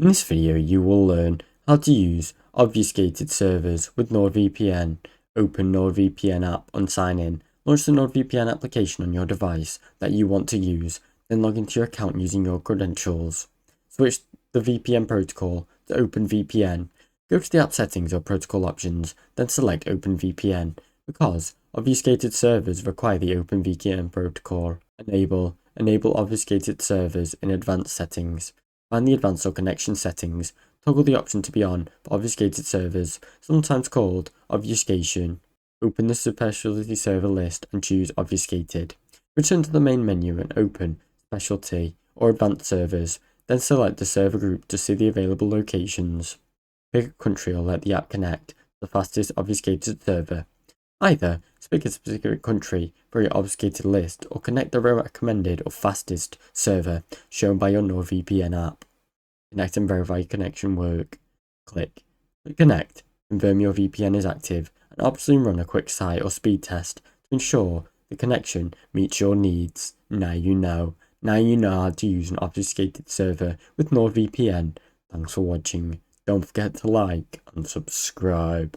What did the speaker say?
In this video, you will learn how to use obfuscated servers with NordVPN. Open NordVPN app and sign in. Launch the NordVPN application on your device that you want to use, then log into your account using your credentials. Switch the VPN protocol to OpenVPN. Go to the app settings or protocol options, then select OpenVPN. Because obfuscated servers require the OpenVPN protocol. Enable obfuscated servers in advanced settings. Find the advanced or connection settings. Toggle the option to be on for obfuscated servers, sometimes called obfuscation. Open the specialty server list and choose obfuscated. Return to the main menu and open specialty or advanced servers, then select the server group to see the available locations. Pick a country or let the app connect to the fastest obfuscated server. Either pick a specific country for your obfuscated list or connect the recommended or fastest server shown by your NordVPN app. Connect and verify your connection work. Click connect, confirm your VPN is active, and optionally run a quick site or speed test to ensure the connection meets your needs. Now you know how to use an obfuscated server with NordVPN. Thanks for watching. Don't forget to like and subscribe.